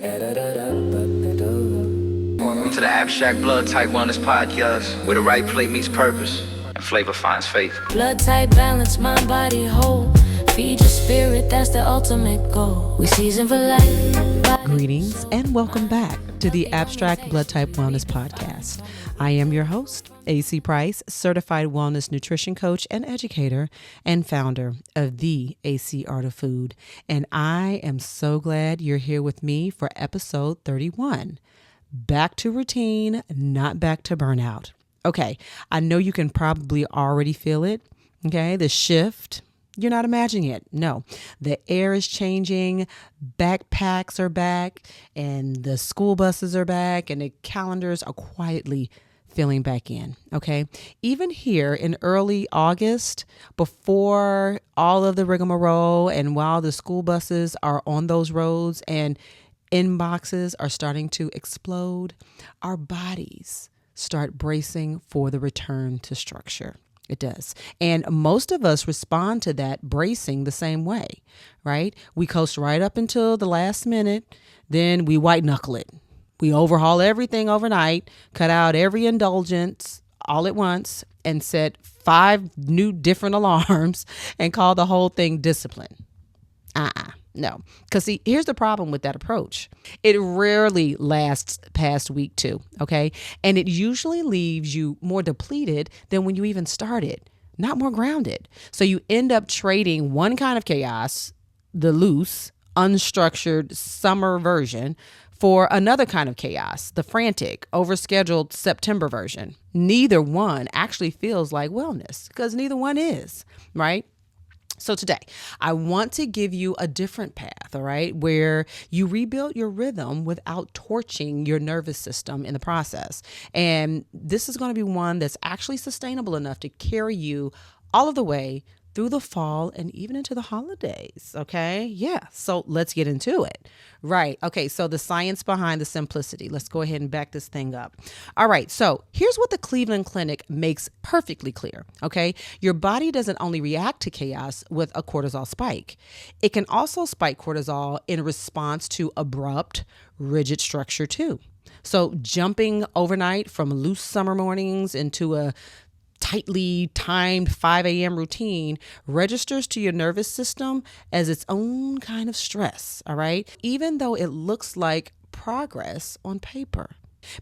Welcome to the Abstract Blood Type Wellness Podcast, where the right play meets purpose and flavor finds faith. Blood type balance, mind, body, whole. Feed your spirit, that's the ultimate goal. We season for life. Greetings and welcome back to the Abstract Blood Type Wellness Podcast. I am your host, AC Price, certified wellness nutrition coach and educator, and founder of the AC Art of Food. And I am so glad you're here with me for episode 31. Back to routine, not back to burnout. Okay, I know you can probably already feel it. Okay, the shift. You're not imagining it. No, the air is changing, backpacks are back, and the school buses are back, and the calendars are quietly filling back in. Okay. Even here in early August, before all of the rigmarole, and while the school buses are on those roads and inboxes are starting to explode, our bodies start bracing for the return to structure. It does. And most of us respond to that bracing the same way, right? We coast right up until the last minute. Then we white knuckle it. We overhaul everything overnight, cut out every indulgence all at once, and set 5 new different alarms and call the whole thing discipline. No. Because see, here's the problem with that approach. It rarely lasts past week 2, okay? And it usually leaves you more depleted than when you even started, not more grounded. So you end up trading one kind of chaos, the loose, unstructured summer version, for another kind of chaos, the frantic, overscheduled September version. Neither one actually feels like wellness because neither one is, right? So today, I want to give you a different path, all right, where you rebuild your rhythm without torching your nervous system in the process. And this is going to be one that's actually sustainable enough to carry you all of the way through the fall and even into the holidays, okay? Yeah, so let's get into it. Right, okay, so the science behind the simplicity. Let's go ahead and back this thing up. All right, so here's what the Cleveland Clinic makes perfectly clear, okay? Your body doesn't only react to chaos with a cortisol spike. It can also spike cortisol in response to abrupt, rigid structure too. So jumping overnight from loose summer mornings into a tightly timed 5 a.m. routine registers to your nervous system as its own kind of stress, all right? Even though it looks like progress on paper.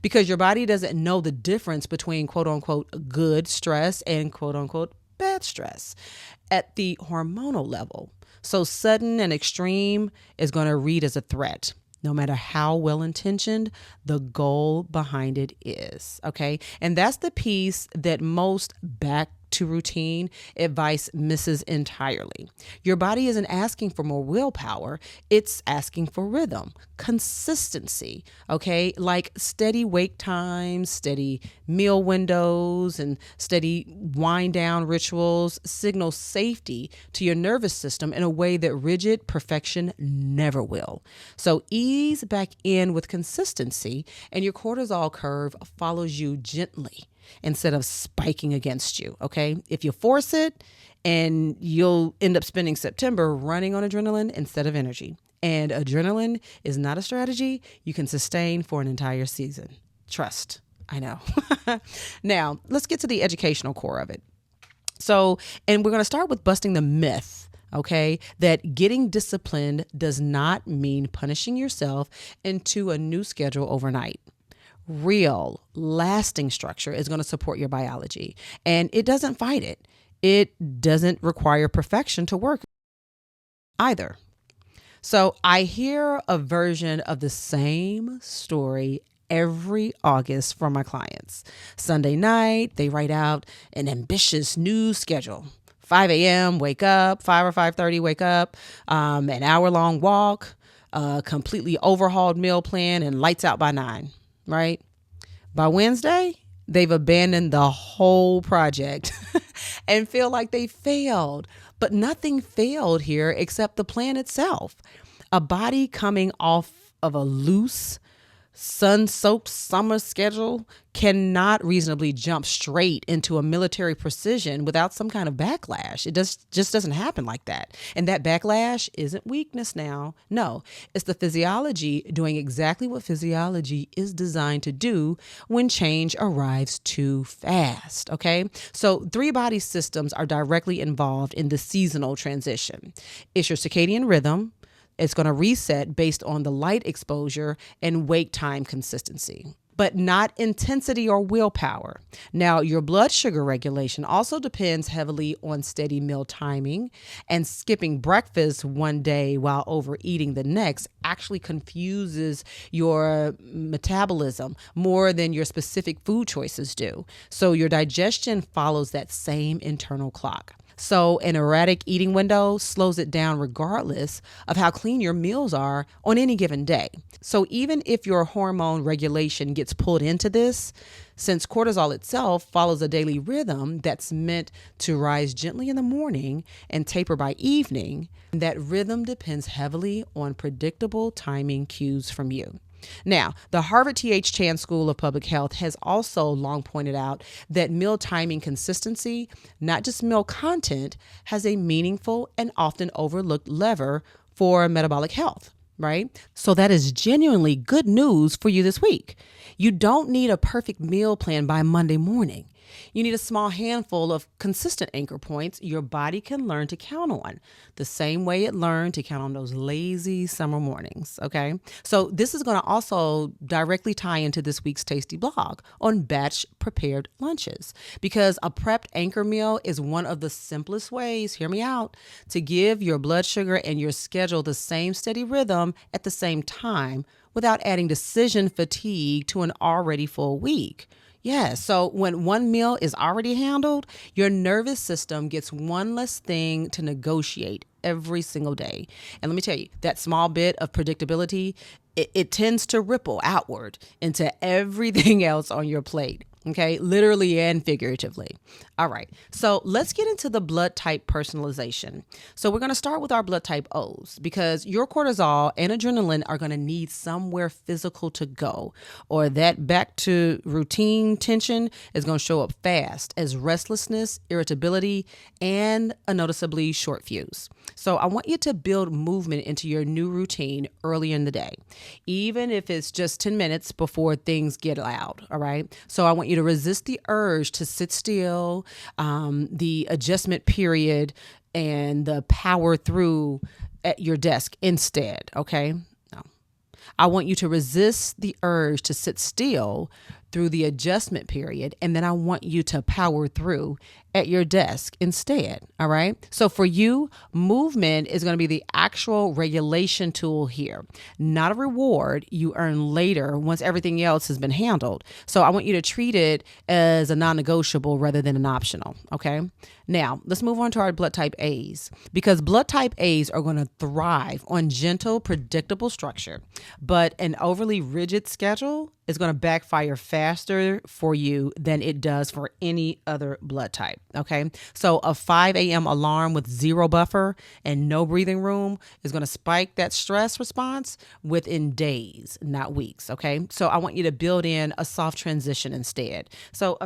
Because your body doesn't know the difference between quote unquote good stress and quote unquote bad stress at the hormonal level. So sudden and extreme is going to read as a threat. No matter how well-intentioned the goal behind it is, okay? And that's the piece that most back to routine advice misses entirely. Your body isn't asking for more willpower. It's asking for rhythm, consistency, okay? Like steady wake times, steady meal windows, and steady wind down rituals signal safety to your nervous system in a way that rigid perfection never will. So ease back in with consistency, and your cortisol curve follows you gently instead of spiking against you, okay? If you force it, and you'll end up spending September running on adrenaline instead of energy. And adrenaline is not a strategy you can sustain for an entire season. Trust, I know. Now, let's get to the educational core of it. So, and we're going to start with busting the myth, okay, that getting disciplined does not mean punishing yourself into a new schedule overnight. Real, lasting structure is going to support your biology, and it doesn't fight it. It doesn't require perfection to work either. So I hear a version of the same story every August from my clients. Sunday night, they write out an ambitious new schedule. 5 a.m., wake up, 5 or 5:30, wake up, an hour-long walk, a completely overhauled meal plan, and lights out by 9. Right? By Wednesday, they've abandoned the whole project and feel like they failed. But nothing failed here except the plan itself. A body coming off of a loose, sun-soaked summer schedule cannot reasonably jump straight into a military precision without some kind of backlash. It just doesn't happen like that. And that backlash isn't weakness now. No, it's the physiology doing exactly what physiology is designed to do when change arrives too fast, okay? So 3 body systems are directly involved in the seasonal transition. It's your circadian rhythm. It's going to reset based on the light exposure and wake time consistency, but not intensity or willpower. Now, your blood sugar regulation also depends heavily on steady meal timing, and skipping breakfast one day while overeating the next actually confuses your metabolism more than your specific food choices do. So your digestion follows that same internal clock. So an erratic eating window slows it down regardless of how clean your meals are on any given day. So even if your hormone regulation gets pulled into this, since cortisol itself follows a daily rhythm that's meant to rise gently in the morning and taper by evening, that rhythm depends heavily on predictable timing cues from you. Now, the Harvard T.H. Chan School of Public Health has also long pointed out that meal timing consistency, not just meal content, has a meaningful and often overlooked lever for metabolic health, right? So that is genuinely good news for you this week. You don't need a perfect meal plan by Monday morning. You need a small handful of consistent anchor points your body can learn to count on, the same way it learned to count on those lazy summer mornings, okay? So this is going to also directly tie into this week's Tasty blog on batch prepared lunches, because a prepped anchor meal is one of the simplest ways, hear me out, to give your blood sugar and your schedule the same steady rhythm at the same time without adding decision fatigue to an already full week. Yeah, so when one meal is already handled, your nervous system gets one less thing to negotiate every single day. And let me tell you, that small bit of predictability, it tends to ripple outward into everything else on your plate. Okay, literally and figuratively. All right, so let's get into the blood type personalization. So we're going to start with our blood type O's, because your cortisol and adrenaline are going to need somewhere physical to go, or that back to routine tension is going to show up fast as restlessness, irritability, and a noticeably short fuse. So I want you to build movement into your new routine early in the day, even if it's just 10 minutes before things get loud. All right, so I want you to resist the urge to sit still, the adjustment period, and the power through at your desk instead. Okay. No, I want you to resist the urge to sit still through the adjustment period, and then I want you to power through at your desk instead. All right. So for you, movement is going to be the actual regulation tool here, not a reward you earn later once everything else has been handled. So I want you to treat it as a non-negotiable rather than an optional. Okay. Now let's move on to our blood type A's, because blood type A's are going to thrive on gentle, predictable structure, but an overly rigid schedule is going to backfire faster for you than it does for any other blood type. Okay. So a 5 a.m. alarm with zero buffer and no breathing room is going to spike that stress response within days, not weeks. Okay. So I want you to build in a soft transition instead. So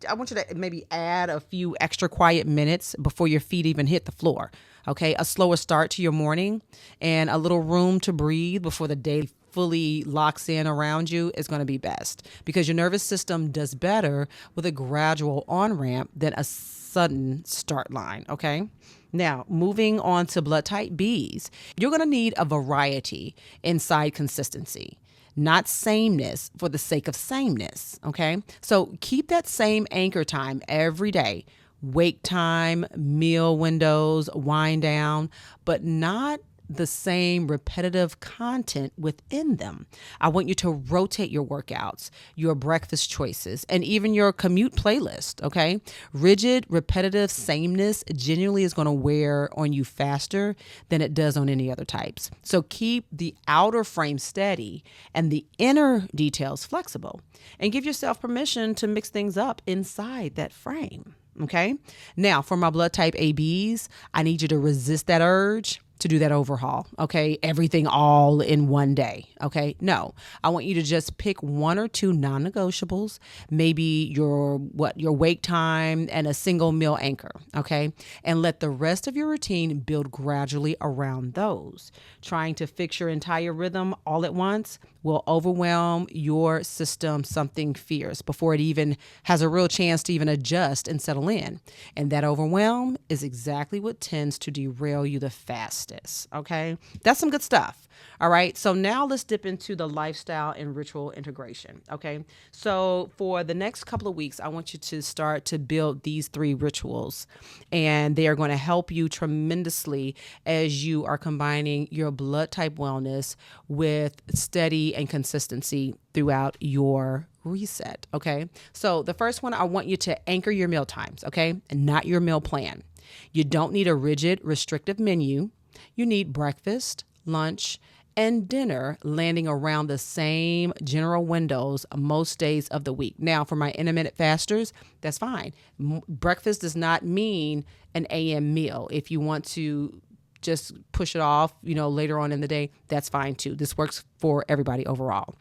I want you to maybe add a few extra quiet minutes before your feet even hit the floor. Okay. A slower start to your morning and a little room to breathe before the day fully locks in around you is going to be best, because your nervous system does better with a gradual on-ramp than a sudden start line. Okay. Now, moving on to blood type B's, you're going to need a variety inside consistency, not sameness for the sake of sameness. Okay. So keep that same anchor time every day, wake time, meal windows, wind down, but not the same repetitive content within them. I want you to rotate your workouts, your breakfast choices, and even your commute playlist. Okay. Rigid, repetitive sameness genuinely is going to wear on you faster than it does on any other types. So keep the outer frame steady and the inner details flexible, and give yourself permission to mix things up inside that frame. Okay. Now for my blood type ABs, I need you to resist that urge to do that overhaul. Okay. Everything all in one day. Okay. No, I want you to just pick one or two non-negotiables, maybe your wake time and a single meal anchor. Okay. And let the rest of your routine build gradually around those. Trying to fix your entire rhythm all at once will overwhelm your system something fierce before it even has a real chance to even adjust and settle in. And that overwhelm is exactly what tends to derail you the fastest. Okay. That's some good stuff. All right. So now let's dip into the lifestyle and ritual integration. Okay. So for the next couple of weeks, I want you to start to build these 3 rituals, and they are going to help you tremendously as you are combining your blood type wellness with steady and consistency throughout your reset. Okay. So the first one, I want you to anchor your meal times. Okay. And not your meal plan. You don't need a rigid, restrictive menu. You need breakfast, lunch, and dinner landing around the same general windows most days of the week. Now, for my intermittent fasters, that's fine. Breakfast does not mean an AM meal. If you want to just push it off, later on in the day, that's fine too. This works for everybody overall,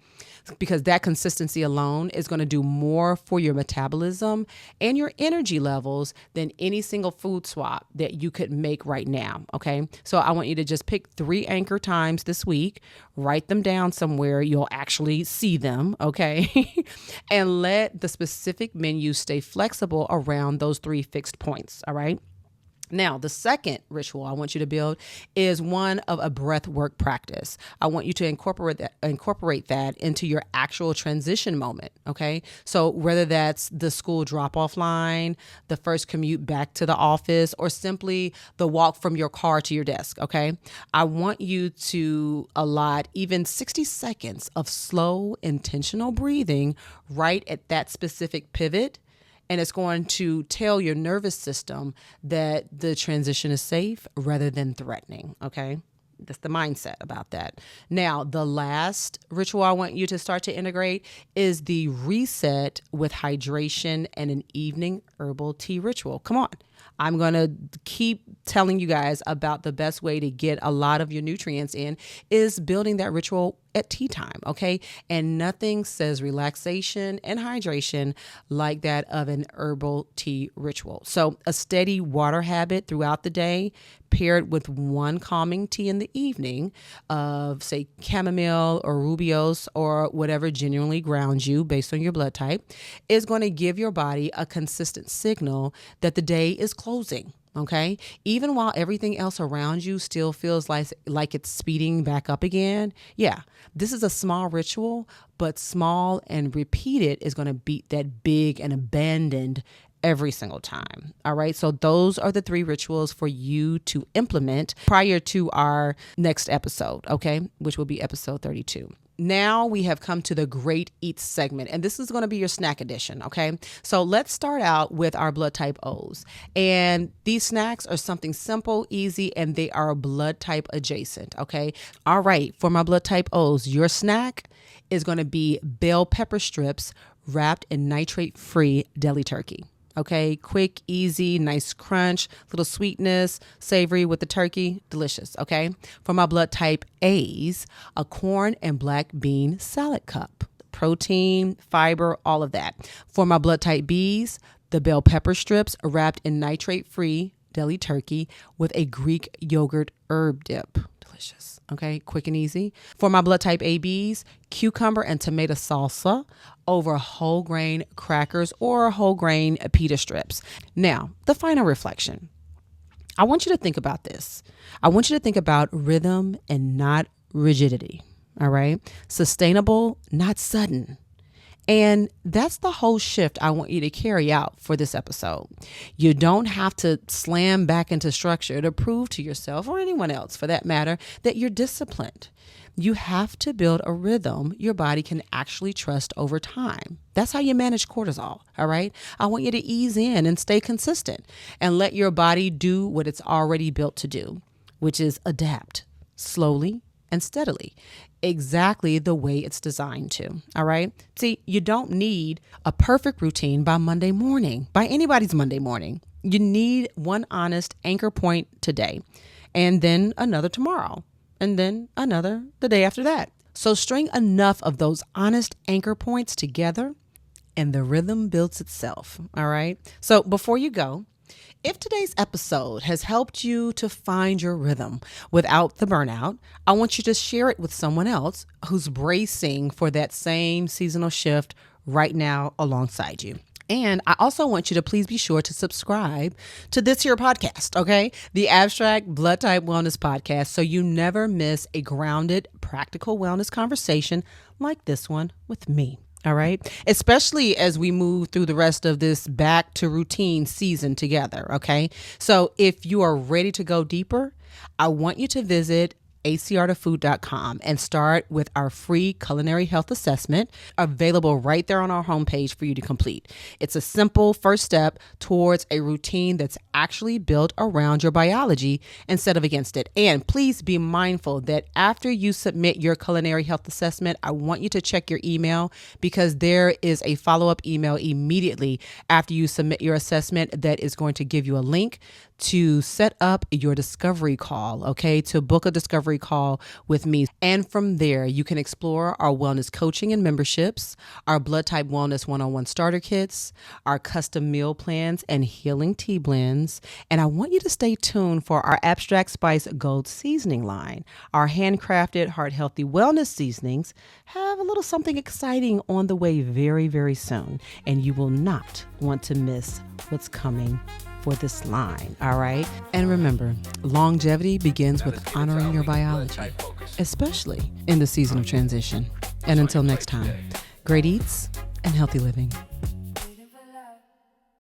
because that consistency alone is going to do more for your metabolism and your energy levels than any single food swap that you could make right now. Okay. So I want you to just pick 3 anchor times this week, write them down somewhere you'll actually see them. Okay. And let the specific menu stay flexible around those 3 fixed points. All right. Now, the second ritual I want you to build is one of a breath work practice. I want you to incorporate that into your actual transition moment. Okay. So whether that's the school drop-off line, the first commute back to the office, or simply the walk from your car to your desk. Okay. I want you to allot even 60 seconds of slow, intentional breathing right at that specific pivot. And it's going to tell your nervous system that the transition is safe rather than threatening. Okay. That's the mindset about that. Now, the last ritual I want you to start to integrate is the reset with hydration and an evening herbal tea ritual. Come on. I'm going to keep telling you guys about the best way to get a lot of your nutrients in is building that ritual at tea time. Okay. And nothing says relaxation and hydration like that of an herbal tea ritual. So a steady water habit throughout the day paired with one calming tea in the evening of, say, chamomile or rooibos or whatever genuinely grounds you based on your blood type is going to give your body a consistent signal that the day is closing. Okay. Even while everything else around you still feels like it's speeding back up again. Yeah. This is a small ritual, but small and repeated is going to beat that big and abandoned every single time. All right. So those are the 3 rituals for you to implement prior to our next episode. Okay. Which will be episode 32. Now we have come to the Great Eats segment, and this is going to be your snack edition. Okay. So let's start out with our blood type O's. And these snacks are something simple, easy, and they are blood type adjacent. Okay. All right. For my blood type O's, your snack is going to be bell pepper strips wrapped in nitrate-free deli turkey. Okay, quick, easy, nice crunch, little sweetness, savory with the turkey, delicious. Okay, for my blood type A's, a corn and black bean salad cup, protein, fiber, all of that. For my blood type B's, the bell pepper strips wrapped in nitrate-free deli turkey with a Greek yogurt herb dip. Delicious. Okay, quick and easy. For my blood type ABs, cucumber and tomato salsa over whole grain crackers or whole grain pita strips. Now, the final reflection. I want you to think about this. I want you to think about rhythm and not rigidity. All right. Sustainable, not sudden. And that's the whole shift I want you to carry out for this episode. You don't have to slam back into structure to prove to yourself or anyone else for that matter that you're disciplined. You have to build a rhythm your body can actually trust over time. That's how you manage cortisol. All right. I want you to ease in and stay consistent and let your body do what it's already built to do, which is adapt slowly and steadily, exactly the way it's designed to. All right. See, you don't need a perfect routine by Monday morning, by anybody's Monday morning. You need one honest anchor point today. and then another tomorrow, and then another the day after that. So string enough of those honest anchor points together and the rhythm builds itself. All right. So before you go, if today's episode has helped you to find your rhythm without the burnout, I want you to share it with someone else who's bracing for that same seasonal shift right now alongside you. And I also want you to please be sure to subscribe to this here podcast, okay? The Abstract Blood Type Wellness Podcast, so you never miss a grounded, practical wellness conversation like this one with me. All right. Especially as we move through the rest of this back to routine season together. Okay. So if you are ready to go deeper, I want you to visit acrtofood.com and start with our free culinary health assessment available right there on our homepage for you to complete. It's a simple first step towards a routine that's actually built around your biology instead of against it. And please be mindful that after you submit your culinary health assessment, I want you to check your email because there is a follow-up email immediately after you submit your assessment that is going to give you a link to set up your discovery call, okay, to book a discovery call with me. And from there, you can explore our wellness coaching and memberships, our blood type wellness one-on-one starter kits, our custom meal plans and healing tea blends. And I want you to stay tuned for our Abstract Spice Gold seasoning line. Our handcrafted heart healthy wellness seasonings have a little something exciting on the way very, very soon. And you will not want to miss what's coming for this line, all right? And remember, longevity begins with honoring your biology, especially in the season of transition. And until next time, great eats and healthy living.